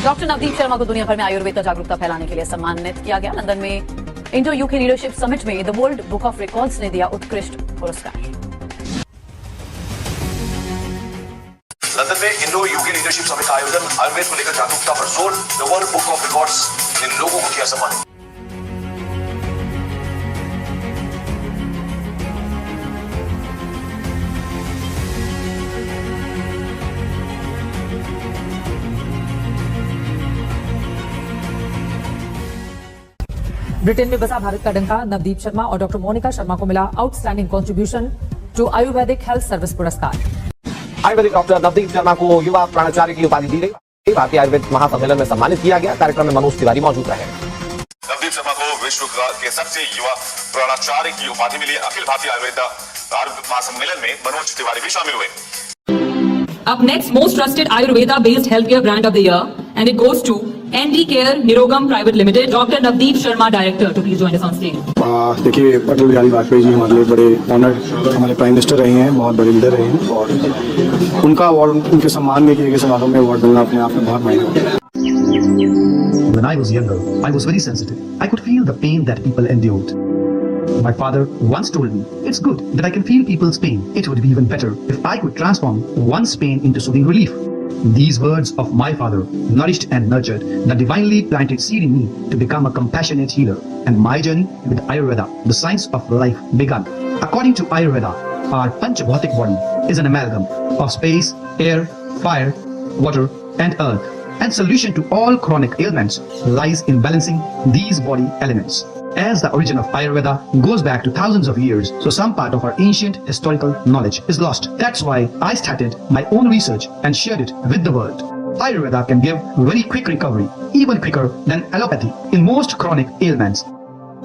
Doctor Navdeep Sharma को दुनिया भर में आयुर्वेद जागरूकता फैलाने के लिए सम्मानित किया गया। लंदन में इंडो यूके लीडरशिप समिट में the world book of records ने दिया उत्कृष्ट पुरस्कार। लंदन में इंडो यूके लीडरशिप समिट का आयोजन, आयुर्वेद को लेकर जागरूकता पर जोर, the world book of records ने लोगों को किया सम्मानित। ब्रिटेन में बसा भारत का डंका, नवदीप शर्मा और डॉक्टर मोनिका शर्मा को मिला outstanding contribution to ayurvedic health service पुरस्कार। आयुर्वेदिक डॉक्टर नवदीप शर्मा को युवा प्राचार्य की उपाधि दी गई। भारतीय आयुर्वेद महासम्मेलन में सम्मानित किया गया। कार्यक्रम में मनोज तिवारी मौजूद रहे। नवदीप शर्मा को विश्व के सबसे युवा प्राचार्य की उपाधि मिली। अखिल भारतीय आयुर्वेद महासम्मेलन में मनोज तिवारी भी शामिल हुए। Up next, most trusted Ayurveda-based healthcare brand of the year, and it goes to ND Care Nirogam Private Limited. Dr. Navdeep Sharma, Director, to please join us on stage. देखिए, अटल बिहारी वाजपेयी जी हमारे लिए बड़े ऑनर्ड हमारे प्राइम मिनिस्टर रहे हैं, बहुत बड़े leader रहे हैं और उनका अवार्ड, उनके सम्मान में किए गए समारोह में अवार्ड मिलना अपने आप में बहुत मायने रखता है। When I was younger, I was very sensitive. I could feel the pain that people endured. My father once told me, it's good that I can feel people's pain. It would be even better if I could transform one's pain into soothing relief. These words of my father nourished and nurtured the divinely planted seed in me to become a compassionate healer. And my journey with Ayurveda, the science of life, began. According to Ayurveda, our Panchabhautik body is an amalgam of space, air, fire, water, and earth. And solution to all chronic ailments lies in balancing these body elements. As the origin of Ayurveda goes back to thousands of years, so some part of our ancient historical knowledge is lost. That's why I started my own research and shared it with the world. Ayurveda can give very quick recovery, even quicker than allopathy in most chronic ailments.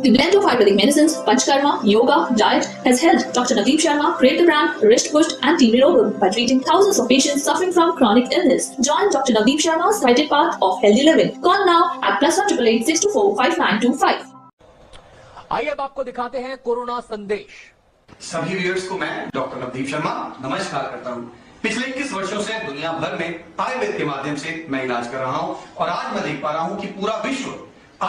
The blend of Ayurvedic medicines, Panchkarma, yoga, diet has helped Dr. Navdeep Sharma create the brand Wrist Pushed and Team Nirogam by treating thousands of patients suffering from chronic illness. Join Dr. Navdeep Sharma's guided path of healthy living. Call now at +1 888 624 5925. आइए अब आपको दिखाते हैं corona संदेश। सभी viewers को मैं doctor Navdeep Sharma नमस्कार करता हूं। पिछले 21 वर्षों से दुनिया भर में आयुर्वेद के माध्यम से मैं इलाज कर रहा हूं और आज मैं देख पा रहा हूं कि पूरा विश्व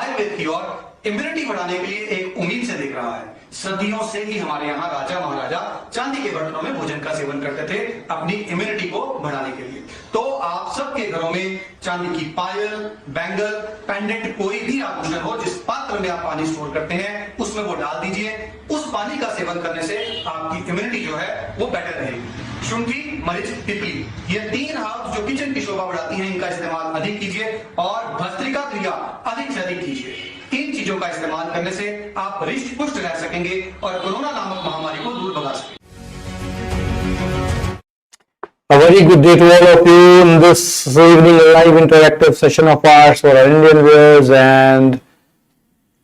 आयुर्वेद की ओर इम्यूनिटी बढ़ाने के लिए एक उम्मीद से देख रहा है। सदियों से ही हमारे यहाँ राजा महाराजा चांदी के बर्तनों में भोजन का सेवन करते थे अपनी इम्यूनिटी को बढ़ाने के लिए। तो आप सबके घरों में चांदी की पायल, बैंगल, पेंडेंट, कोई भी आभूषण हो, जिस पात्र में आप पानी स्टोर करते हैं उसमें वो डाल दीजिए। उस पानी का सेवन करने से आपकी इम्यूनिटी जो है वो बेटर रहेगी। शुंठी, मरीच, पिपली, ये 3 हर्ब्स जो किचन की शोभा बढ़ाती हैं, इनका इस्तेमाल अधिक कीजिए और भस्त्रिका क्रिया अधिक से अधिक कीजिए। इन चीजों का इस्तेमाल करने से आप हृष्ट पुष्ट रह सकेंगे और कोरोना नामक महामारी को दूर भगा सकेंगे। A very good day to all of you in this evening live interactive session of ours for our Indian viewers and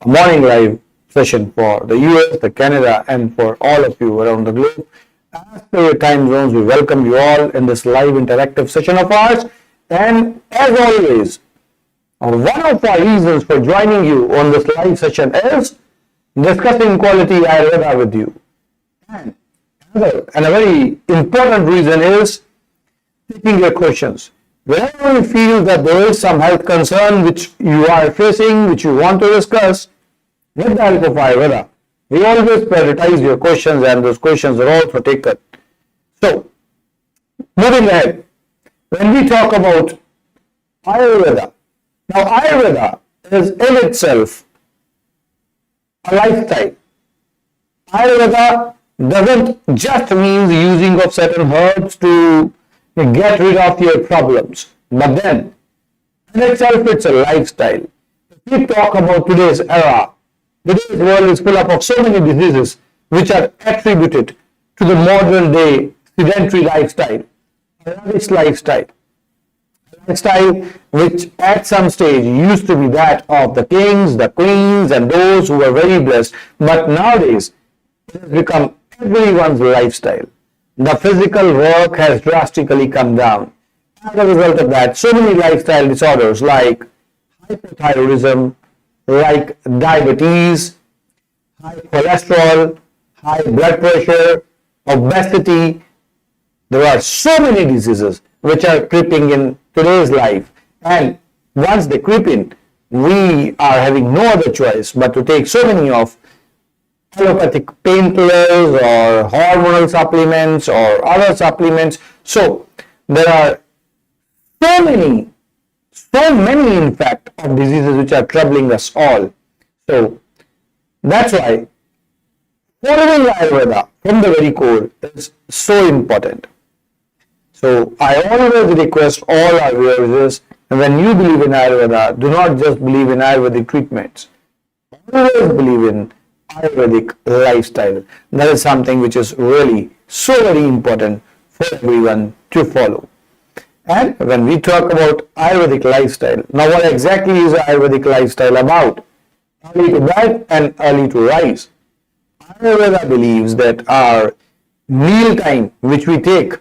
a morning live session for the US, the Canada and for all of you around the globe. As per your time zones, we welcome you all in this live interactive session of ours, and as always, one of our reasons for joining you on this live session is discussing quality Ayurveda with you. And a very important reason is taking your questions. Whenever you feel that there is some health concern which you are facing, which you want to discuss with the help of Ayurveda, we always prioritize your questions and those questions are also taken. So, moving ahead, when we talk about Ayurveda, now Ayurveda is in itself a lifestyle. Ayurveda doesn't just mean the using of certain herbs to get rid of your problems, but then in itself it's a lifestyle. If we talk about today's era, today's world is full of so many diseases which are attributed to the modern day sedentary lifestyle, a lavish lifestyle which at some stage used to be that of the kings, the queens and those who were very blessed, but nowadays it has become everyone's lifestyle. The physical work has drastically come down. As a result of that, so many lifestyle disorders like hypothyroidism, like diabetes, high cholesterol, high blood pressure, obesity, there are so many diseases which are creeping in today's life, and once they creep in, we are having no other choice but to take so many of allopathic painkillers or hormonal supplements or other supplements. So there are so many in fact of diseases which are troubling us all. So that's why following Ayurveda from the very core is so important. So I always request all our viewers, when you believe in Ayurveda, do not just believe in Ayurvedic treatments. Always believe in Ayurvedic lifestyle. That is something which is really so very important for everyone to follow. And when we talk about Ayurvedic lifestyle, now what exactly is Ayurvedic lifestyle about? Early to bed and early to rise. Ayurveda believes that our meal time which we take,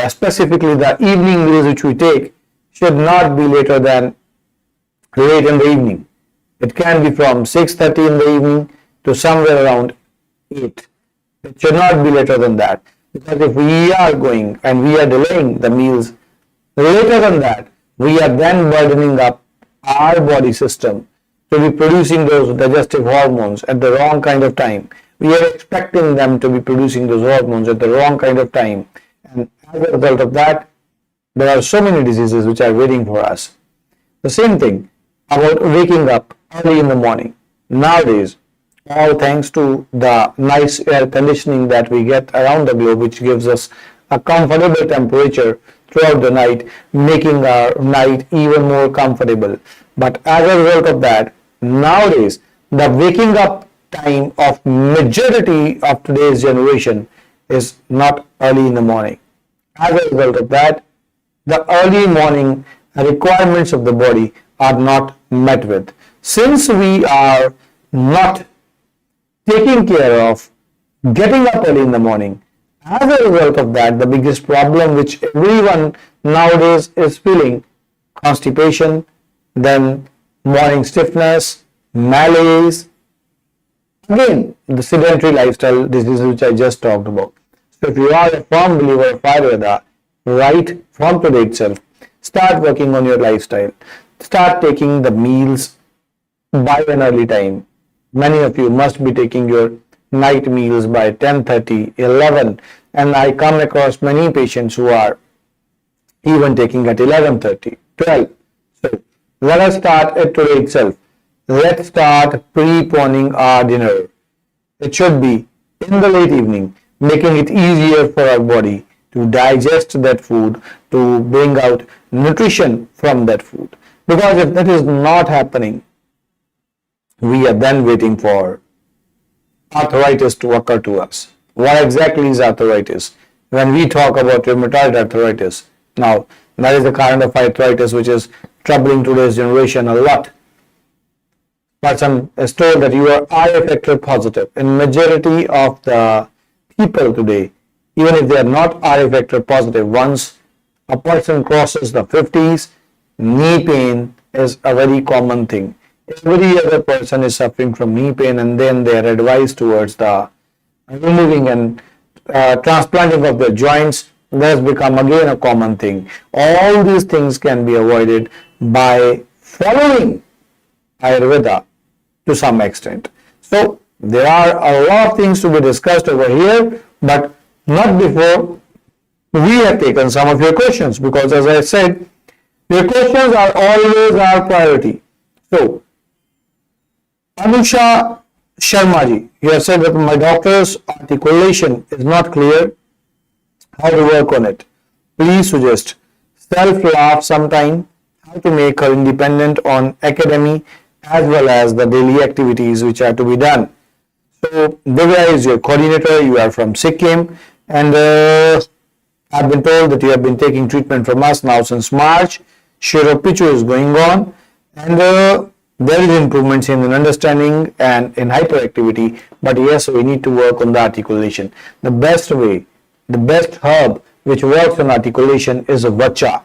specifically the evening meals which we take, should not be later than late in the evening. It can be from 6:30 in the evening to somewhere around 8. It should not be later than that, because if we are going and we are delaying the meals later than that, we are then burdening up our body system to be producing those digestive hormones at the wrong kind of time. We are expecting them to be producing those hormones at the wrong kind of time, and as a result of that, there are so many diseases which are waiting for us. The same thing about waking up early in the morning. Nowadays, all thanks to the nice air conditioning that we get around the globe, which gives us a comfortable temperature throughout the night, making our night even more comfortable. But as a result of that, nowadays, the waking up time of majority of today's generation is not early in the morning. As a result of that, the early morning requirements of the body are not met with. Since we are not taking care of getting up early in the morning, as a result of that, the biggest problem which everyone nowadays is feeling, constipation, then morning stiffness, malaise, again the sedentary lifestyle diseases which I just talked about. So if you are a firm believer of Ayurveda, right from today itself, start working on your lifestyle. Start taking the meals by an early time. Many of you must be taking your night meals by 10:30, 11, and I come across many patients who are even taking at 11:30, 12. So let us start at today itself. Let's start preponing our dinner. It should be in the late evening, making it easier for our body to digest that food, to bring out nutrition from that food. Because if that is not happening, we are then waiting for arthritis to occur to us. What exactly is arthritis? When we talk about rheumatoid arthritis, now that is the kind of arthritis which is troubling today's generation a lot. Person is told that you are eye effector positive. In majority of the people today, even if they are not eye effector positive, once a person crosses the 50s, knee pain is a very common thing. Every other person is suffering from knee pain, and then they are advised towards the removing and transplanting of their joints. That has become again a common thing. All these things can be avoided by following Ayurveda to some extent. So there are a lot of things to be discussed over here, but not before we have taken some of your questions, because as I said, your questions are always our priority. So Anusha Sharma ji, you have said that my daughter's articulation is not clear. How to work on it? Please suggest self-laugh sometime, how to make her independent on academy as well as the daily activities which are to be done. So Divya is your coordinator, you are from Sikkim, and I've been told that you have been taking treatment from us now since March. Shiropichu is going on, and there is improvements in understanding and in hyperactivity, but yes, we need to work on the articulation. The best way, the best herb which works on articulation is Vacha.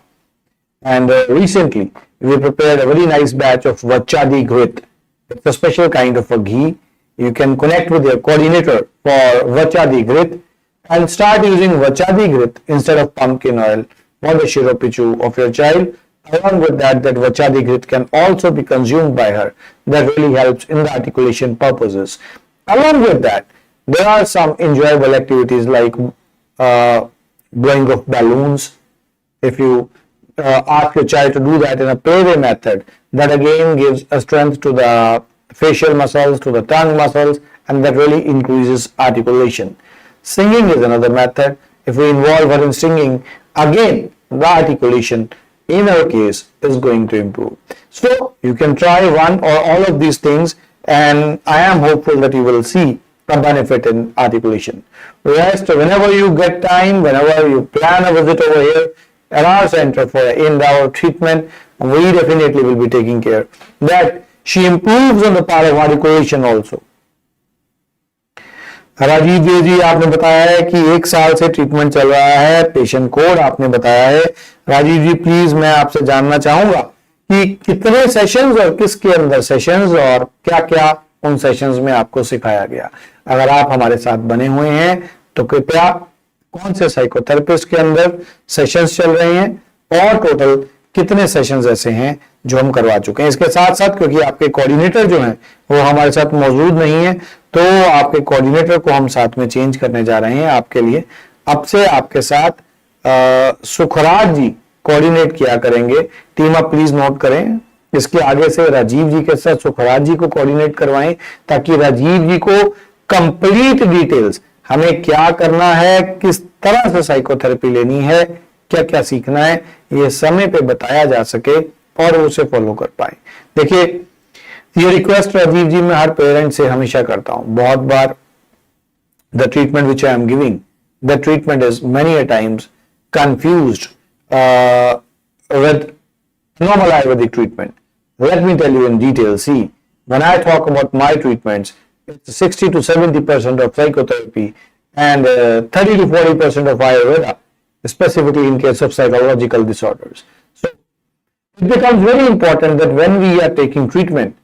And recently, we prepared a very nice batch of Vachadi Grit. It's a special kind of a ghee. You can connect with your coordinator for Vachadi Grit and start using Vachadi Grit instead of pumpkin oil for the Shiropichu of your child. along with that Vachadi grit can also be consumed by her. That really helps in the articulation purposes. Along with that, there are some enjoyable activities like blowing of balloons. If you ask your child to do that in a playway method, that again gives a strength to the facial muscles, to the tongue muscles, and that really increases articulation. Singing is another method. If we involve her in singing, again the articulation in our case is going to improve. So you can try one or all of these things, and I am hopeful that you will see a benefit in articulation. Rest, whenever you get time, whenever you plan a visit over here at our center for an in-hour treatment, we definitely will be taking care that she improves on the part of articulation also. Rajiv Dev ji, आपने बताया है कि 1 साल से treatment चल रहा है, patient code आपने बताया है। राजीव जी प्लीज मैं आपसे जानना चाहूंगा कि कितने सेशंस और किसके अंदर सेशंस और क्या क्या उन सेशंस में आपको सिखाया गया। अगर आप हमारे साथ बने हुए हैं तो कृपया कौन से साइकोथेरेपिस्ट के अंदर सेशंस चल रहे हैं और टोटल कितने सेशंस ऐसे हैं जो हम करवा चुके हैं। इसके साथ साथ क्योंकि आपके कोऑर्डिनेटर जो हैं वो हमारे साथ मौजूद नहीं है, तो आपके कोऑर्डिनेटर को हम साथ में चेंज करने जा रहे हैं आपके लिए। अब से आपके साथ सुखराज जी कोऑर्डिनेट किया करेंगे। टीम आप प्लीज नोट करें, इसके आगे से राजीव जी के साथ सुखराज जी को कोऑर्डिनेट करवाएं ताकि राजीव जी को कंप्लीट डिटेल्स, हमें क्या करना है, किस तरह से साइकोथेरेपी लेनी है, क्या क्या सीखना है, ये समय पे बताया जा सके और उसे फॉलो कर पाए। देखिए ये रिक्वेस्ट राजीव जी मैं हर पेरेंट से हमेशा करता हूं। बहुत बार the treatment which I am giving, the treatment is many a times confused with normal Ayurvedic treatment. Let me tell you in detail. See, when I talk about my treatments, it's 60 to 70% of psychotherapy and 30 to 40% of Ayurveda, specifically in case of psychological disorders. So, it becomes very important that when we are taking treatment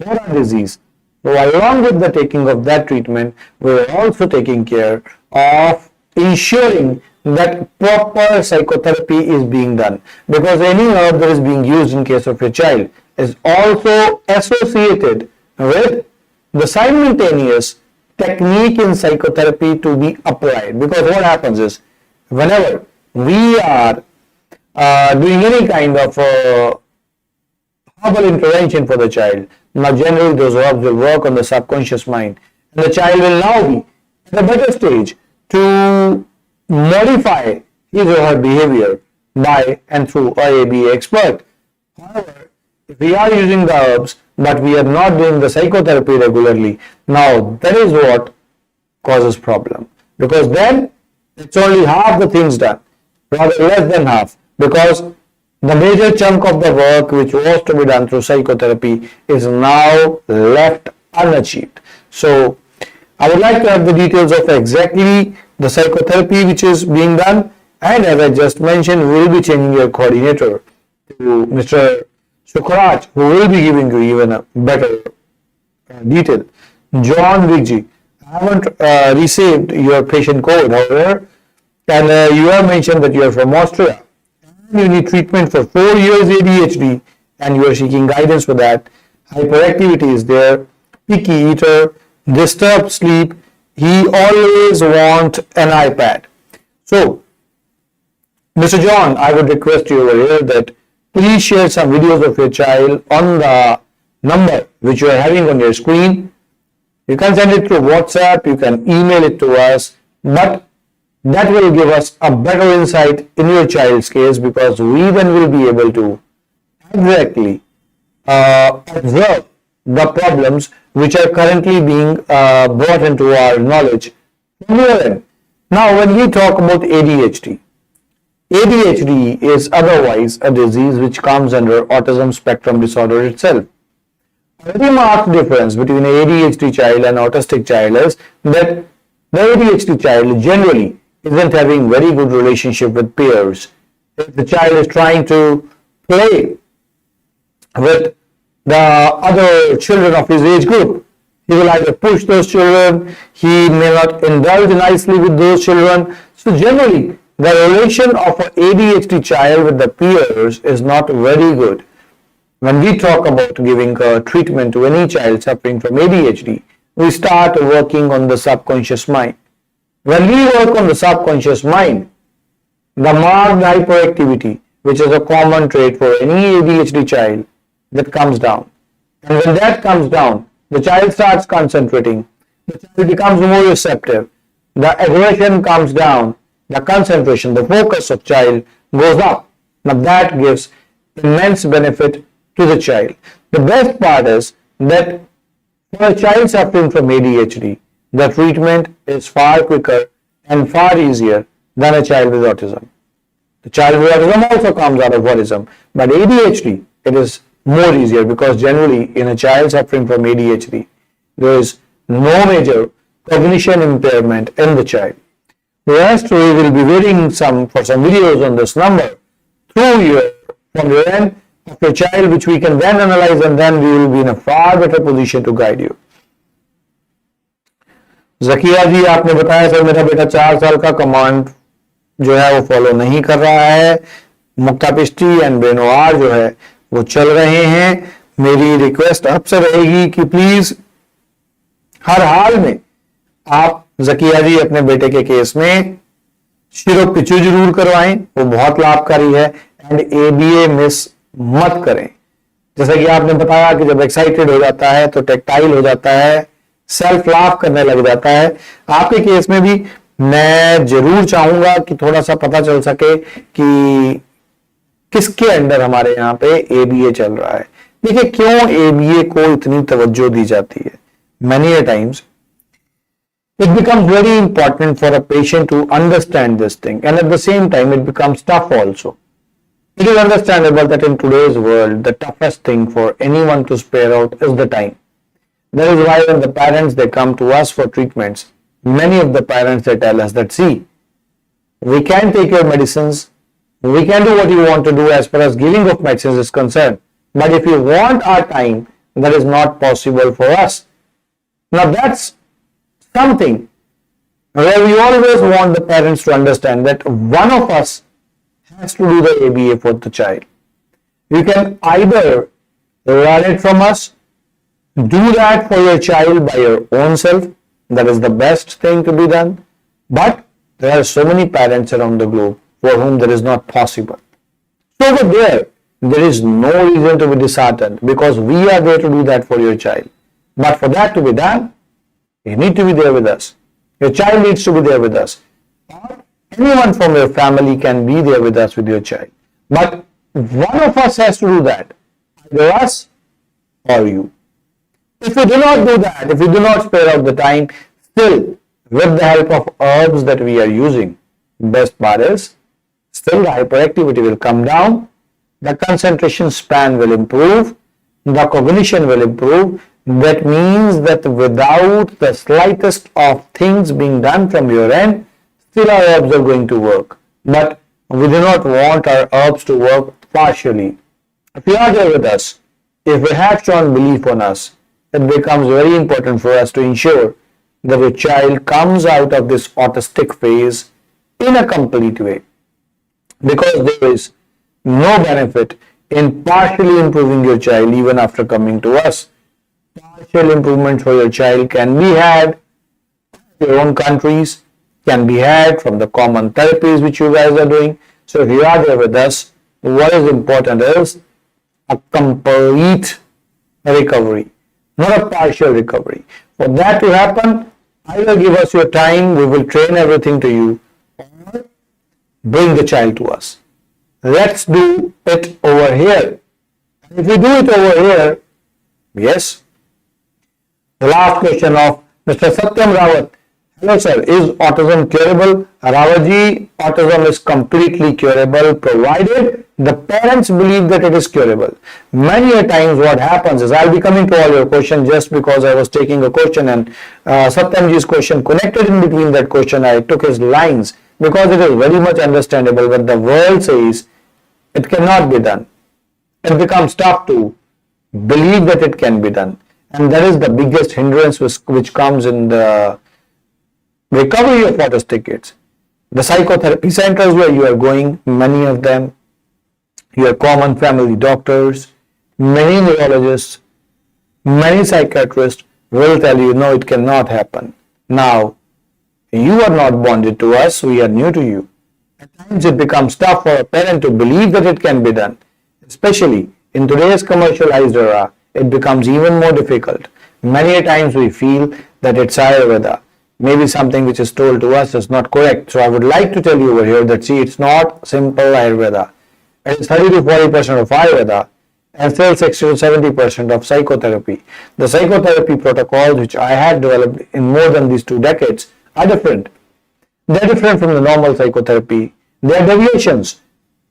for a disease, so along with the taking of that treatment, we are also taking care of ensuring that proper psychotherapy is being done, because any herb that is being used in case of your child is also associated with the simultaneous technique in psychotherapy to be applied. Because what happens is whenever we are doing any kind of herbal intervention for the child, now generally those herbs will work on the subconscious mind, and the child will now be at a better stage to modify his or her behavior by and through a ABA expert. However, if we are using the herbs but we are not doing the psychotherapy regularly, now that is what causes problem, because then it's only half the things done, rather less than half, because the major chunk of the work which was to be done through psychotherapy is now left unachieved. So I would like to have the details of exactly the psychotherapy which is being done, and as I just mentioned, we will be changing your coordinator to Mr. Sukhraj, who will be giving you even a better detail. John Vigji, I haven't received your patient code, however, and you have mentioned that you are from Austria and you need treatment for 4 years ADHD and you are seeking guidance for that. Hyperactivity is there, picky eater, disturbed sleep. He always wants an iPad. So, Mr. John, I would request you over here that please share some videos of your child on the number which you are having on your screen. You can send it through WhatsApp, you can email it to us, but that will give us a better insight in your child's case, because we then will be able to exactly observe the problems which are currently being brought into our knowledge from your end. Now, when we talk about ADHD, ADHD is otherwise a disease which comes under autism spectrum disorder itself. A very marked difference between an ADHD child and autistic child is that the ADHD child generally isn't having very good relationship with peers. If the child is trying to play with the other children of his age group, he will either push those children, he may not indulge nicely with those children. So generally, the relation of an ADHD child with the peers is not very good. When we talk about giving a treatment to any child suffering from ADHD, we start working on the subconscious mind. When we work on the subconscious mind, the marked hyperactivity, which is a common trait for any ADHD child, that comes down. And when that comes down, the child starts concentrating, the child becomes more receptive, the aggression comes down, the concentration, the focus of child goes up. Now that gives immense benefit to the child. The best part is that for a child suffering from ADHD, the treatment is far quicker and far easier than a child with autism. The child with autism also comes out of autism, but ADHD, it is more easier because generally in a child suffering from ADHD, there is no major cognition impairment in the child. The rest we will be waiting for some videos on this number from your end of your child, which we can then analyze, and then we will be in a far better position to guide you. Zakia ji, आपने बताया sir मेरा बेटा 4 साल का command जो है वो follow नहीं कर रहा है, मुक्ता पिष्टी एंड बेनोआर जो है वो चल रहे हैं। मेरी रिक्वेस्ट आपसे रहेगी कि प्लीज हर हाल में आप जकिया जी अपने बेटे के केस में शिरो पिचू जरूर करवाएं, वो बहुत लाभकारी है। एंड ABA मिस मत करें। जैसा कि आपने बताया कि जब एक्साइटेड हो जाता है तो टेक्टाइल हो जाता है, सेल्फ लाफ करने लग जाता है। आपके केस में भी मैं जरूर चाहूंगा कि थोड़ा सा पता चल सके कि किसके अंडर हमारे यहाँ पे ABA चल रहा है। देखिए क्यों ABA को इतनी तवज्जो दी जाती है। Many a times it becomes very important for a patient to understand this thing, and at the same time it becomes tough also. It is understandable that in today's world the toughest thing for anyone to spare out is the time. That is why when the parents they come to us for treatments, many of the parents they tell us that, see, we can take your medicines, we can do what you want to do as far as giving of medicines is concerned, but if you want our time, that is not possible for us. Now that's something where we always want the parents to understand that one of us has to do the ABA for the child. You can either learn it from us, do that for your child by your own self, that is the best thing to be done, but there are so many parents around the globe for whom that is not possible. So over there is no reason to be disheartened because we are there to do that for your child. But for that to be done, you need to be there with us. Your child needs to be there with us. Or anyone from your family can be there with us with your child. But one of us has to do that, either us or you. If we do not do that, if we do not spare out the time, still with the help of herbs that we are using, best part is, still the hyperactivity will come down, the concentration span will improve, the cognition will improve. That means that without the slightest of things being done from your end, still our herbs are going to work. But we do not want our herbs to work partially. If you are there with us, if we have shown belief on us, it becomes very important for us to ensure that your child comes out of this autistic phase in a complete way. Because there is no benefit in partially improving your child even after coming to us. Partial improvement for your child can be had in your own countries, can be had from the common therapies which you guys are doing. So if you are there with us, what is important is a complete recovery, not a partial recovery. For that to happen, either give us your time, we will train everything to you, or bring the child to us. Let's do it over here. If we do it over here, yes. The last question of Mr. Satyam Rawat. Hello sir, is autism curable? Rawatji, autism is completely curable provided the parents believe that it is curable. Many a times what happens is, I'll be coming to all your questions just because I was taking a question and Satyamji's question connected in between that question. I took his lines because it is very much understandable when the world says it cannot be done. It becomes tough to believe that it can be done. And that is the biggest hindrance which comes in the recovery of autistic kids. The psychotherapy centers where you are going, many of them, your common family doctors, many neurologists, many psychiatrists will tell you, no, it cannot happen. Now, you are not bonded to us, we are new to you. At times it becomes tough for a parent to believe that it can be done. Especially in today's commercialized era, it becomes even more difficult. Many a times we feel that it's Ayurveda. Maybe something which is told to us is not correct. So I would like to tell you over here that see, it's not simple Ayurveda. It is 30 to 40% of Ayurveda and still 60 to 70% of psychotherapy. The psychotherapy protocols which I had developed in more than these 2 decades are different. They're different from the normal psychotherapy. They are deviations.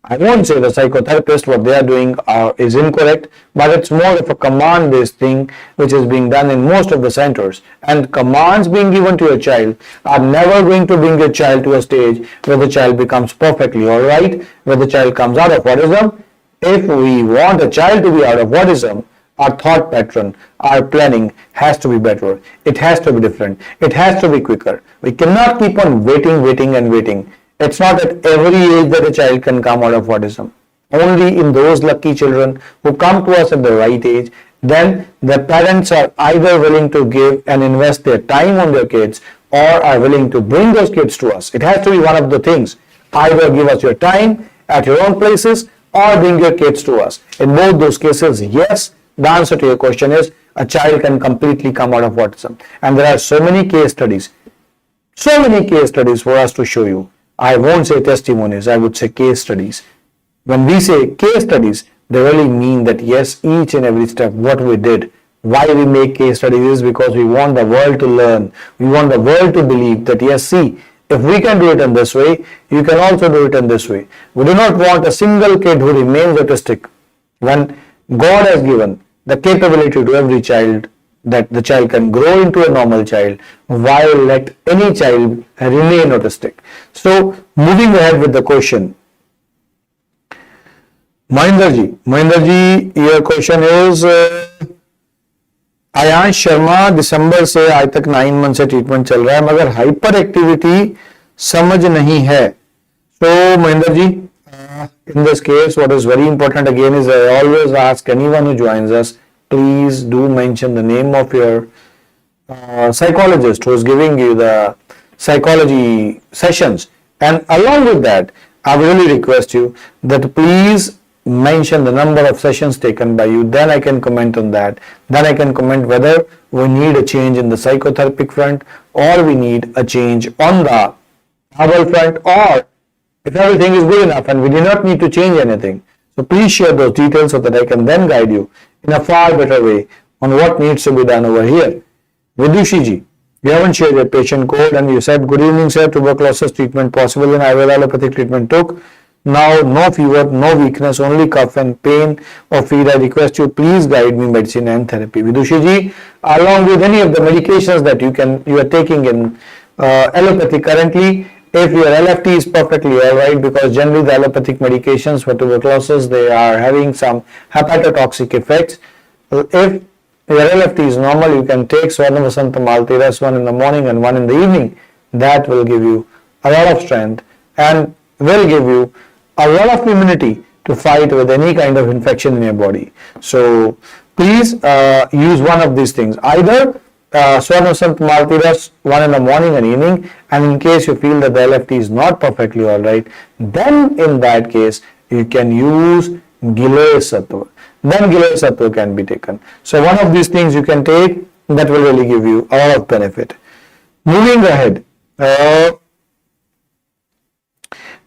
I won't say the psychotherapist, what they are doing is incorrect, but it's more of a command-based thing which is being done in most of the centers. And commands being given to your child are never going to bring your child to a stage where the child becomes perfectly alright, where the child comes out of autism. If we want a child to be out of autism, our thought pattern, our planning has to be better. It has to be different. It has to be quicker. We cannot keep on waiting. It's not at every age that a child can come out of autism. Only in those lucky children who come to us at the right age, then the parents are either willing to give and invest their time on their kids or are willing to bring those kids to us. It has to be one of the things. Either give us your time at your own places or bring your kids to us. In both those cases, yes, the answer to your question is a child can completely come out of autism. And there are so many case studies for us to show you. I won't say testimonies, I would say case studies. When we say case studies, they really mean that yes, each and every step, what we did, why we make case studies is because we want the world to learn. We want the world to believe that yes, see, if we can do it in this way, you can also do it in this way. We do not want a single kid who remains autistic when God has given the capability to every child that the child can grow into a normal child while let any child remain autistic. So moving ahead with the question, Mahinderji, your question is Aayansh Sharma दिसंबर से आज तक 9 month से treatment चल रहा है मगर hyper activity समझ नहीं है. So Mahinder ji, in this case what is very important again is I always ask anyone who joins us, please do mention the name of your psychologist who is giving you the psychology sessions, and along with that I really request you that please mention the number of sessions taken by you. Then I can comment on that. Then I can comment whether we need a change in the psychotherapeutic front or we need a change on the herbal front, or if everything is good enough and we do not need to change anything. So please share those details so that I can then guide you in a far better way on what needs to be done over here. Vidushi ji, you haven't shared your patient code and you said, good evening sir, tuberculosis treatment possible in Ayurveda allopathic treatment took. Now no fever, no weakness, only cough and pain or fever. I request you please guide me medicine and therapy. Vidushi ji, along with any of the medications that you are taking in allopathy currently, if your LFT is perfectly alright, because generally the allopathic medications for tuberculosis, they are having some hepatotoxic effects. If your LFT is normal, you can take Swarnavasanta Maltiras, one in the morning and one in the evening. That will give you a lot of strength and will give you a lot of immunity to fight with any kind of infection in your body. So please use one of these things, either Swarnavasanta Maltiras, one in the morning and evening, and in case you feel that the LFT is not perfectly alright, then in that case you can use Gilead Sattva. Then Gilead Sattva can be taken. So one of these things you can take that will really give you a lot of benefit. Moving ahead,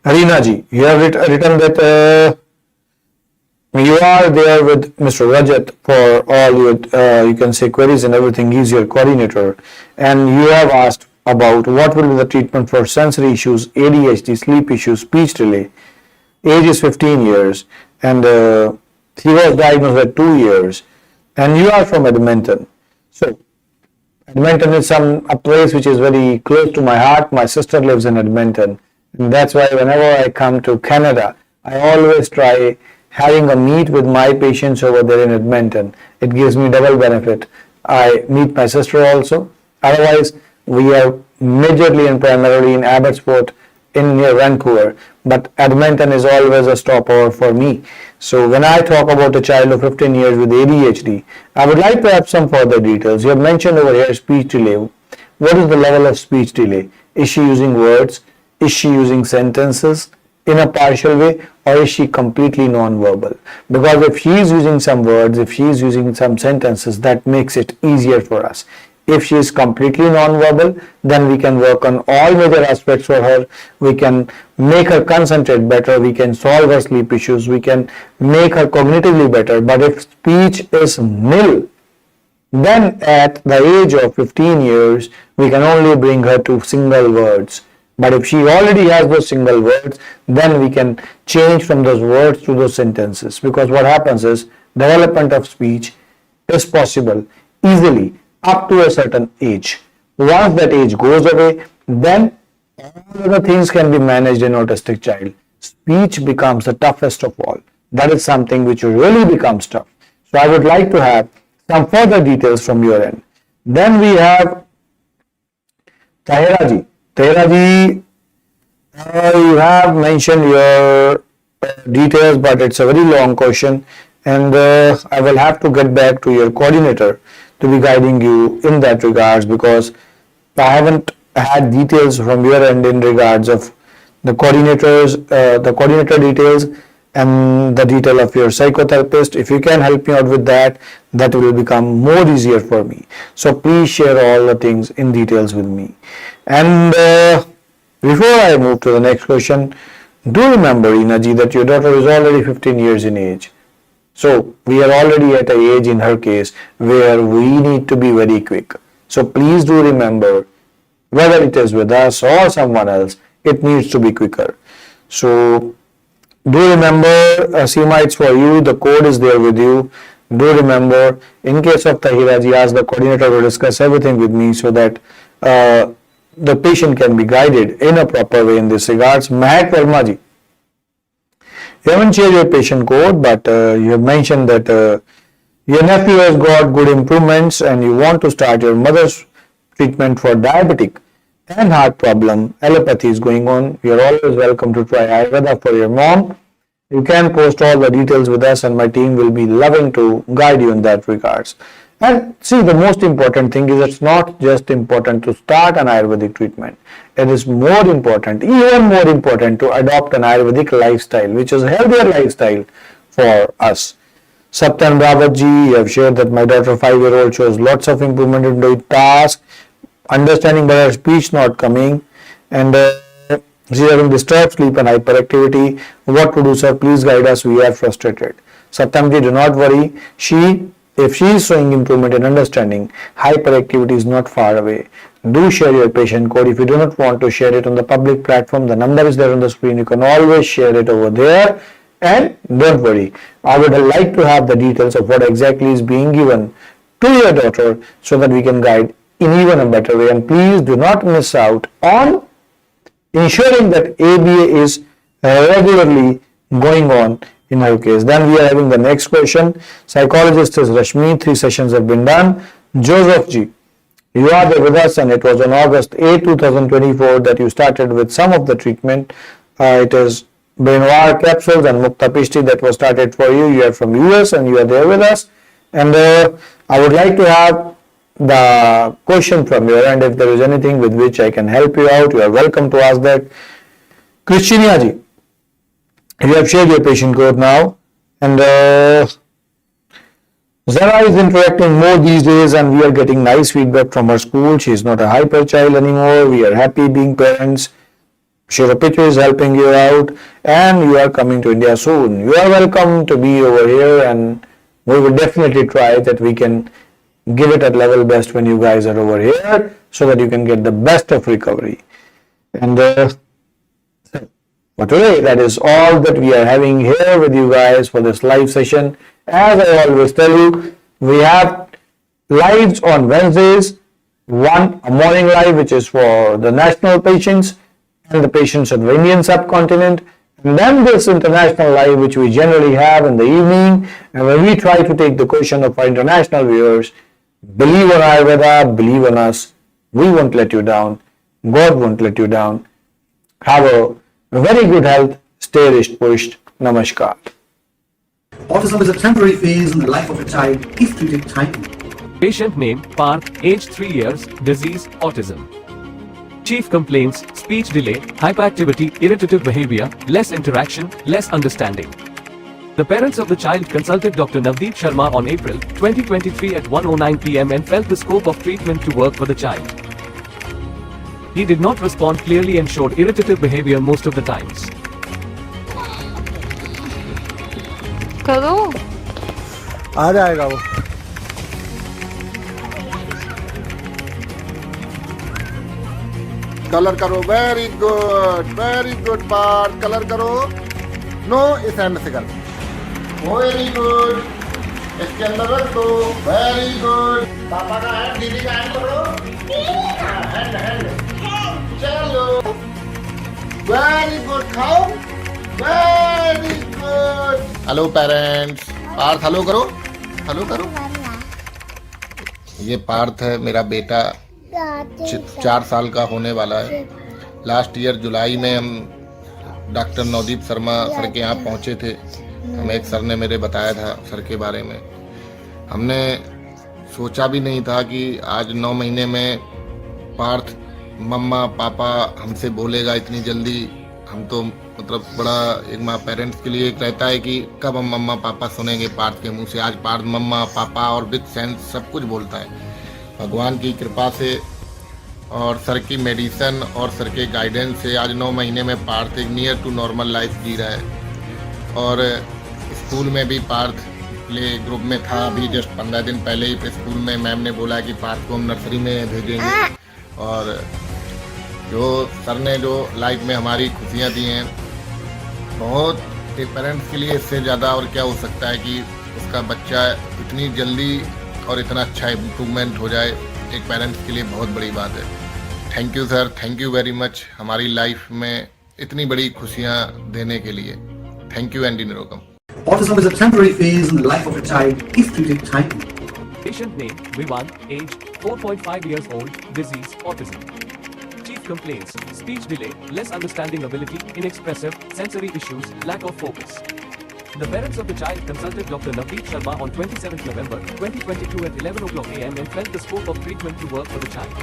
Reena ji, you have written that you are there with Mr. Rajat for all your, you can say, queries and everything. He's your coordinator, and you have asked about what will be the treatment for sensory issues, ADHD, sleep issues, speech delay. Age is 15 years, and he was diagnosed at 2 years, and you are from Edmonton. So Edmonton is a place which is very close to my heart. My sister lives in Edmonton, and that's why whenever I come to Canada, I always try having a meet with my patients over there in Edmonton. It gives me double benefit. I meet my sister also. Otherwise, we are majorly and primarily in Abbotsford in near Vancouver, but Edmonton is always a stopover for me. So when I talk about a child of 15 years with ADHD, I would like to have some further details. You have mentioned over here speech delay. What is the level of speech delay? Is she using words? Is she using sentences in a partial way, or is she completely non-verbal? Because if she is using some words, if she is using some sentences, that makes it easier for us. If she is completely non-verbal, then we can work on all major aspects for her. We can make her concentrate better. We can solve her sleep issues. We can make her cognitively better. But if speech is nil, then at the age of 15 years, we can only bring her to single words. But if she already has those single words, then we can change from those words to those sentences. Because what happens is, development of speech is possible easily up to a certain age. Once that age goes away, then all other things can be managed in autistic child. Speech becomes the toughest of all. That is something which really becomes tough. So I would like to have some further details from your end. Then we have Tahira ji. Tahira ji, you have mentioned your details, but it's a very long question, and I will have to get back to your coordinator to be guiding you in that regards, because I haven't had details from your end in regards of the coordinators, the coordinator details and the detail of your psychotherapist. If you can help me out with that, that will become more easier for me. So please share all the things in details with me. And before I move to the next question, do remember, Inaji, that your daughter is already 15 years in age. So we are already at an age in her case where we need to be very quick. So please do remember, whether it is with us or someone else, it needs to be quicker. So do remember, Seema, it's for you. The code is there with you. Do remember, in case of Tahira ji, ask the coordinator to discuss everything with me so that the patient can be guided in a proper way in this regards. Mahak Verma ji, you haven't shared your patient code, but you have mentioned that your nephew has got good improvements and you want to start your mother's treatment for diabetic and heart problem. Allopathy is going on. You are always welcome to try Ayurveda for your mom. You can post all the details with us and my team will be loving to guide you in that regards. And see, the most important thing is it's not just important to start an Ayurvedic treatment. It is more important, even more important, to adopt an Ayurvedic lifestyle, which is a healthier lifestyle for us. Saptan Rawat ji, you have shared that my daughter 5-year-old shows lots of improvement in doing tasks, understanding but her speech not coming, and she is having disturbed sleep and hyperactivity. What to do, sir? Please guide us. We are frustrated. Saptam ji, do not worry. If she is showing improvement in understanding, hyperactivity is not far away. Do share your patient code. If you do not want to share it on the public platform, the number is there on the screen. You can always share it over there. And don't worry, I would like to have the details of what exactly is being given to your daughter so that we can guide in even a better way. And please do not miss out on ensuring that ABA is regularly going on in her case. Then we are having the next question. Psychologist is Rashmi. 3 sessions have been done. Joseph ji, you are there with us, and it was on August 8, 2024 that you started with some of the treatment. It is Brainoir capsules and Mukta Pishti that was started for you. You are from US and you are there with us. And I would like to have the question from your end. If there is anything with which I can help you out, you are welcome to ask that. Christinia ji, you have shared your patient code now, and Zara is interacting more these days and we are getting nice feedback from her school. She is not a hyper child anymore. We are happy being parents. Shiva Pitcher is helping you out and you are coming to India soon. You are welcome to be over here, and we will definitely try that we can give it at level best when you guys are over here so that you can get the best of recovery. And for today, that is all that we are having here with you guys for this live session. As I always tell you, we have lives on Wednesdays, a morning live which is for the national patients and the patients of the Indian subcontinent, and then this international live which we generally have in the evening, and when we try to take the question of our international viewers. Believe on Ayurveda, believe on us. We won't let you down. God won't let you down. Have a very good health. Stay wrist-pushed. Namaskar. Autism is a temporary phase in the life of a child if treated timely. Patient name Parth, age 3 years, disease autism. Chief complaints: speech delay, hyperactivity, irritative behavior, less interaction, less understanding. The parents of the child consulted Dr. Navdeep Sharma on April 2023 at 1:09 p.m. and felt the scope of treatment to work for the child. He did not respond clearly and showed irritative behavior most of the times. करो आ जाएगा वो। Colour करो, very good Parth, colour करो। No, इस hand से कर। Very good, इसके अंदर रख दो। Very good. पापा का हैंड, दीदी का हैंड पकड़ो। हैंड चलो। वेरी गुड, खाओ। Very good. Hello parents, Parth hello करो, हेलो करो। ये पार्थ है, मेरा बेटा, 4 साल का होने वाला है। लास्ट ईयर जुलाई में हम डॉक्टर नवदीप शर्मा सर के यहाँ पहुँचे थे। हमें एक सर ने मेरे बताया था सर के बारे में। हमने सोचा भी नहीं था कि आज 9 महीने में पार्थ मम्मा पापा हमसे बोलेगा इतनी जल्दी। हम तो मतलब बड़ा एक माँ पेरेंट्स के लिए एक रहता है कि कब हम मम्मा पापा सुनेंगे पार्थ के मुंह से। आज पार्थ मम्मा पापा और विद सेंस सब कुछ बोलता है। भगवान की कृपा से और सर की मेडिसिन और सर के गाइडेंस से आज 9 महीने में पार्थ एक नियर टू नॉर्मल लाइफ जी रहा है। और स्कूल में भी पार्थ प्ले ग्रुप में था। अभी जस्ट 15 दिन पहले ही स्कूल में मैम ने बोला कि पार्थ को हम नर्सरी में भेजेंगे। और जो सर ने जो लाइफ में हमारी खुशियाँ दी हैं, बहुत एक पेरेंट्स के लिए इससे ज़्यादा और क्या हो सकता है कि उसका बच्चा इतनी जल्दी और इतना अच्छा इम्प्रूवमेंट हो जाए, एक पेरेंट्स के लिए बहुत बड़ी बात है। Thank you sir, thank you very much हमारी लाइफ में इतनी बड़ी खुशियाँ देने के लिए। Thank you Andy Nirogam. Autism is a temporary phase in the life of a child if treated timely. Patient name Vivan, age 4.5 years old, disease autism. Chief complaints: speech delay, less understanding ability, inexpressive, sensory issues, lack of focus. The parents of the child consulted Dr. Navdeep Sharma on 27th November 2022 at 11:00 a.m. and felt the scope of treatment to work for the child.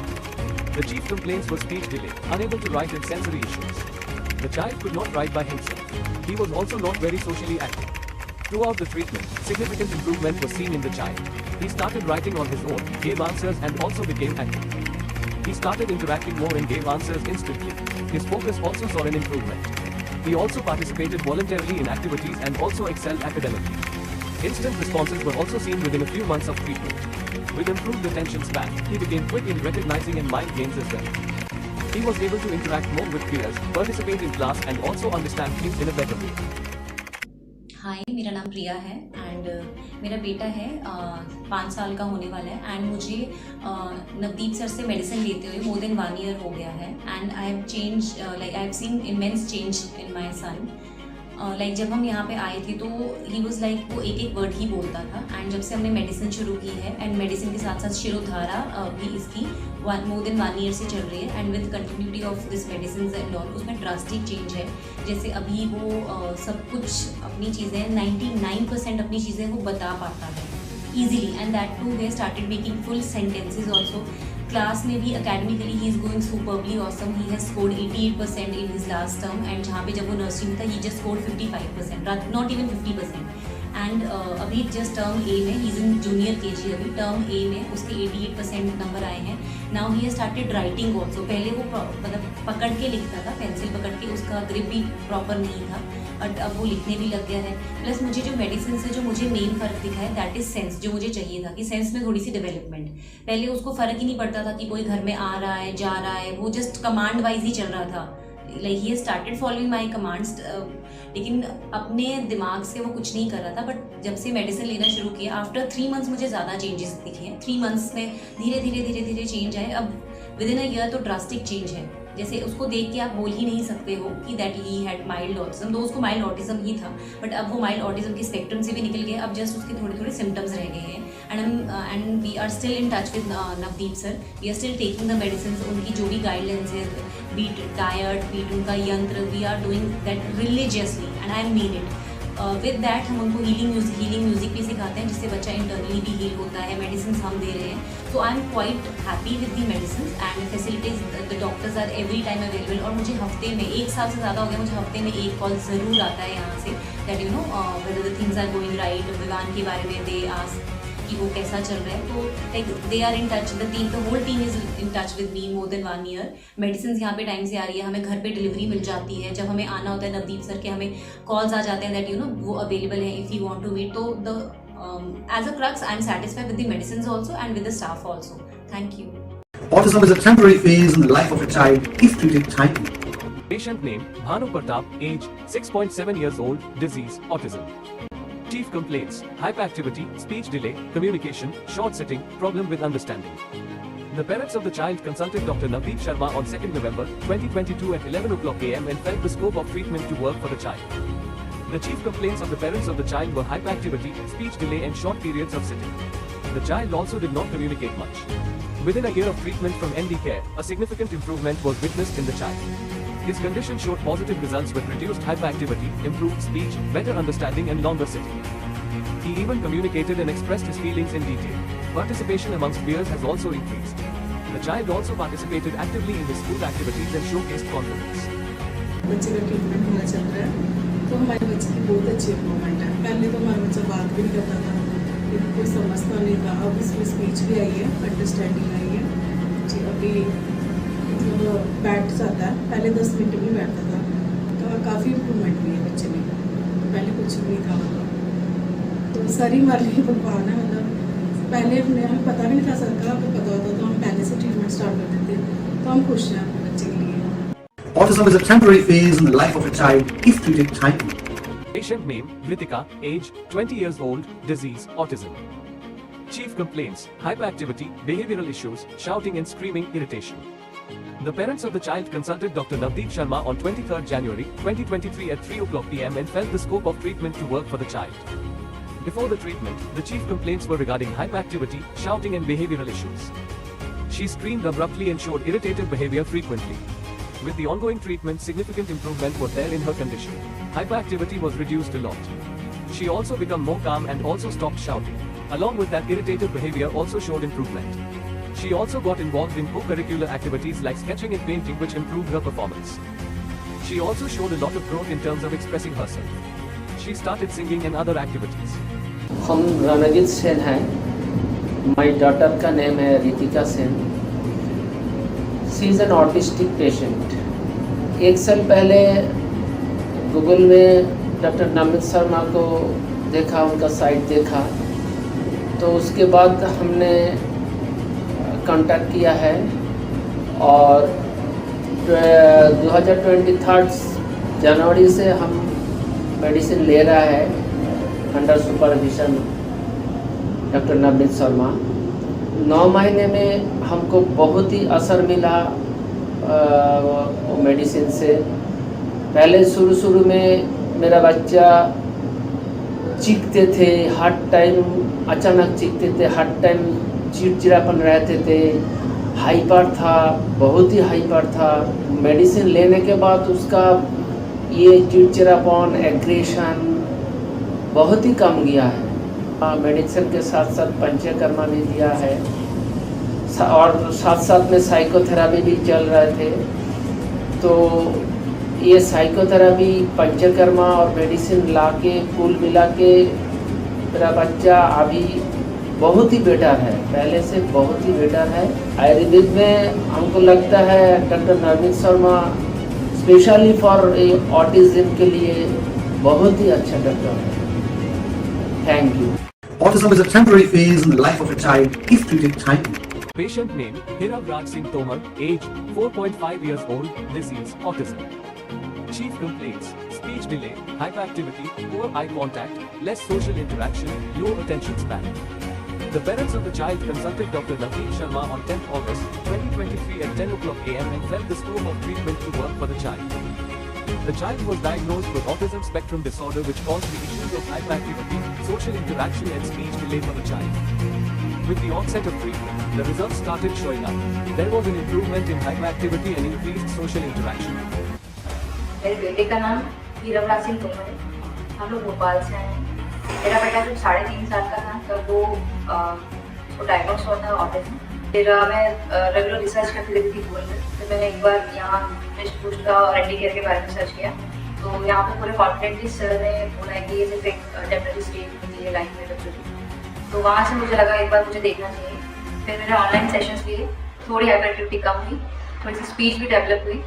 The chief complaints were speech delay, unable to write, and sensory issues. The child could not write by himself. He was also not very socially active. Throughout the treatment, significant improvement was seen in the child. He started writing on his own, gave answers and also became active. He started interacting more and gave answers instantly. His focus also saw an improvement. He also participated voluntarily in activities and also excelled academically. Instant responses were also seen within a few months of treatment. With improved attention span, he became quick in recognizing and mind games as well. He was able to interact more with peers, participate in class and also understand things in a better way. हाय, मेरा नाम प्रिया है and मेरा बेटा है 5 साल का होने वाला है एंड मुझे नवदीप सर से मेडिसिन लेते हुए मोर देन 1 ईयर हो गया है and I have change like I have seen immense change in my son. Like जब हम यहाँ पे आए थे तो ही वॉज लाइक वो एक वर्ड ही बोलता था एंड जब से हमने मेडिसिन शुरू की है एंड मेडिसिन के साथ साथ शिरोधारा भी इसकी मोर देन 1 ईयर से चल रही है and with continuity of this medicine and all उसमें ड्रास्टिक चेंज है। जैसे अभी वो सब कुछ अपनी चीज़ें 99% अपनी चीज़ें वो बता पाता है easily and that too he started making full sentences also. Class में भी academically he is going superbly awesome. He has scored 88% in his last term and जहाँ पे जब वो नर्सरी में था he just scored 55%, not even 50%। And अभी just term A में he is in junior KG, अभी टर्म ए में उसके 88% नंबर आए हैं। Now he has started writing also. पहले वो मतलब पकड़ के लिखता था, पेंसिल पकड़ के, उसका ग्रिप भी प्रॉपर नहीं था बट अब वो लिखने भी लग गया है। प्लस मुझे जो मेडिसिन से जो मुझे मेन फ़र्क दिखा है दैट इज़ सेंस, जो मुझे चाहिए था कि सेंस में थोड़ी सी डेवलपमेंट। पहले उसको फ़र्क ही नहीं पड़ता था कि कोई घर में आ रहा है जा रहा है, वो जस्ट कमांड वाइज ही चल रहा था। Like he started following my commands, लेकिन अपने दिमाग से वो कुछ नहीं कर रहा था। बट जब से मेडिसिन लेना शुरू किया आफ्टर 3 मंथ्स मुझे ज़्यादा चेंजेस दिखे हैं। 3 मंथ्स में धीरे धीरे चेंज आए। अब विद इन अ ईयर तो ड्रास्टिक चेंज है। जैसे उसको देख के आप बोल ही नहीं सकते हो कि that he had mild autism, तो उसको माइल्ड ऑटिज्म ही था, बट अब वो माइल्ड ऑटिज्म के स्पेक्ट्रम से भी निकल गए, अब जस्ट उसके थोड़े थोड़े सिम्टम्स रह गए हैं। And we are still in touch with Navdeep sir, we are still taking the medicine, उनकी जो भी गाइडलाइंस है, बीट डाइट, बीट उनका यंत्र, we are doing that religiously and I mean it. With that हम उनको हीलिंग म्यूजिक भी सिखाते हैं, जिससे बच्चा इंटरनली भी हील होता है, मेडिसिन हम दे रहे हैं। तो I am quite happy with the medicine and facilities, the doctors are every time available. और मुझे हफ्ते में, 1 साल से ज़्यादा हो गया, मुझे हफ्ते में 1 कॉल ज़रूर आता है यहाँ से, that you know whether the things are going right, Vivaan के बारे में दे आस्क कि वो कैसा चल रहा है। तो like they are in touch, the whole team is in touch with me more than 1 year. Medicine यहाँ पे टाइम से आ रही है, हमें घर पे डिलीवरी मिल जाती है, जब हमें आना होता है नवदीप सर के हमें कॉल्स आ जाते हैं दैट यू नो वो अवेलेबल है if you want to meet. तो the as a crux I am satisfied with the medicine also and with the staff also. Thank you. Autism is a temporary phase in the life of a child if treated timely. Patient name Bhanu Pratap, age 6.7 years old, disease autism. Chief complaints: hyperactivity, speech delay, communication, short sitting, problem with understanding. The parents of the child consulted Dr. Navdeep Sharma on 2nd November 2022 at 11 o'clock am and felt the scope of treatment to work for the child. The chief complaints of the parents of the child were hyperactivity, speech delay and short periods of sitting. The child also did not communicate much. Within a year of treatment from ND Care, a significant improvement was witnessed in the child. His condition showed positive results with reduced hyperactivity, improved speech, better understanding and longer sitting. He even communicated and expressed his feelings in detail. Participation amongst peers has also increased. The child also participated actively in his school activities and showcased confidence. बच्चे का treatment होना चल रहा है, तो हमारे बच्चे की बहुत अच्छी इम्प्रूवमेंट है। पहले तो हमारा बच्चा बात भी नहीं करता था, कोई समझता नहीं था, अब इसमें स्पीच भी आई है, अंडरस्टैंडिंग आई है जी। अभी मतलब बैठ जाता है, पहले 10 मिनट भी बैठता था, तो काफ़ी इम्प्रूवमेंट हुई है बच्चे में, पहले कुछ भी नहीं था मतलब। तो सारी हमारे भगवान है, मतलब पहले हमें पता भी नहीं था, सरकार को पता होता तो हम पहले से ट्रीटमेंट स्टार्ट कर देते, तो हम खुश हैं अपने बच्चे के लिए। Autism is a temporary phase in the life of a child if treated timely. Patient name Ritika, age 20 years old, disease autism. Chief complaints: hyperactivity, behavioral issues, shouting and screaming, irritation. The parents of the child consulted Dr. Navdeep Sharma on 23rd January 2023 at 3 o'clock pm and felt the scope of treatment to work for the child. Before the treatment, the chief complaints were regarding hyperactivity, shouting and behavioral issues. She screamed abruptly and showed irritated behavior frequently. With the ongoing treatment, significant improvement was there in her condition. Hyperactivity was reduced a lot. She also became more calm and also stopped shouting. Along with that, irritated behavior also showed improvement. She also got involved in co-curricular activities like sketching and painting, which improved her performance. She also showed a lot of growth in terms of expressing herself. She started singing and other activities. हम रणजीत सेन हैं, my daughter का name है Ritika Sen. She is an autistic patient. 1 साल पहले Google में doctor Navdeep Sharma को देखा, उनका साइट देखा, तो उसके बाद हमने कांटेक्ट किया है और 2023 जनवरी से हम मेडिसिन ले रहा है under supervision doctor Navdeep Sharma. 9 महीने में हमको बहुत ही असर मिला मेडिसिन से। पहले शुरू में मेरा बच्चा चीखते थे, हर टाइम अचानक चीखते थे, हर टाइम चिड़चिड़ापन रहते थे, हाइपर था, बहुत ही हाइपर था। मेडिसिन लेने के बाद उसका ये चिड़चिड़ापन, एग्रेशन बहुत ही कम गया है। मेडिसिन के साथ साथ पंचकर्मा भी दिया है और साथ में साइकोथेरेपी भी चल रहे थे। तो ये साइकोथेरेपी, पंचकर्मा और मेडिसिन लाके कुल मिला के मेरा बच्चा अभी बहुत ही बेटर है, पहले से बहुत ही बेटर है। आयुर्वेद में हमको लगता है doctor Navdeep Sharma specially for autism के लिए बहुत ही अच्छा डॉक्टर है। Thank you. Autism is a temporary phase in the life of a child if treated timely. Patient name Hirav Raj Singh Tomar, age 4.5 years old, disease autism. Chief complaints: speech delay, hyperactivity, poor eye contact, less social interaction, low attention span. The parents of the child consulted Dr. Navdeep Sharma on 10th August 2023 at 10 o'clock am and felt the scope of treatment to work for the child. The child was diagnosed with autism spectrum disorder, which caused the issues of hyperactivity, social interaction and speech delay for the child. With the onset of treatment, the results started showing up. There was an improvement in hyperactivity and increased social interaction. मेरे बेटे का नाम हीरावराज सिंह तोमर है। हम लोग भोपाल से आए हैं। मेरा बेटा जब 3.5 साल का था तब वो उसको डायग्नोस हुआ था ऑटिज्म। फिर मैं रेगुलर रिसर्च करती रहती थी गूगल में। फिर मैंने एक बार यहाँ रिस्ट बुस्ट का और एंटी केयर के बारे में सर्च किया, तो यहाँ पे पूरे कॉन्फिडेंटली सर ने बोला है कि ये सिर्फ एक टेम्परेरी स्टेज होती है लाइफ में बच्चों की। तो वहाँ से मुझे लगा एक बार मुझे देखना चाहिए। फिर मैंने ऑनलाइन सेशंस लिए, थोड़ी हाइपरएक्टिविटी कम हुई, थोड़ी सी स्पीच भी डेवलप हुई।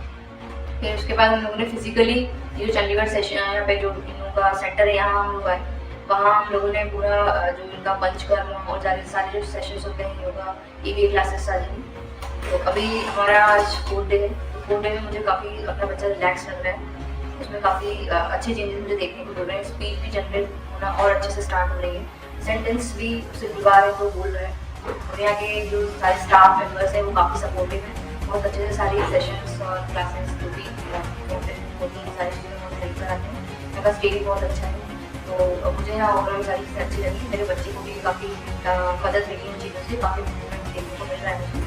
फिर उसके बाद हम लोगों ने फिजिकली ये जो चंडीगढ़ सेशन यहाँ पे जो इन लोगों का सेंटर है यहाँ हम लोग आए, वहाँ हम लोगों ने पूरा जो इनका पंचकर्म और सारे जो सेशंस होते हैं योगा EVA क्लासेस सारी। तो अभी हमारा आज 4th डे है। 4th डे में मुझे काफ़ी अपना बच्चा रिलैक्स लग रहा है। उसमें काफ़ी अच्छे चेंजेस मुझे देखने को मिल रहे हैं। स्पीच भी जनरेट होना और अच्छे से स्टार्ट हो रही है। सेंटेंस भी उसे बुलवा रहे तो बोल रहे हैं। और यहाँ के जो सारे स्टाफ मेम्बर्स हैं वो काफ़ी सपोर्टिव हैं। बहुत अच्छे से सारी सेशंस और क्लासेस जो भी होती हैं सारी चीज़ें बहुत हेल्प कराते हैं। यहाँ का स्टे बहुत अच्छा है। तो मुझे यहाँ ओवरऑल सारी चीज़ें अच्छी लगी। मेरे बच्चे को भी काफ़ी मदद मिली इन चीज़ों से, काफ़ी इम्प्रूवमेंट देखने को मिल रहा है मुझे।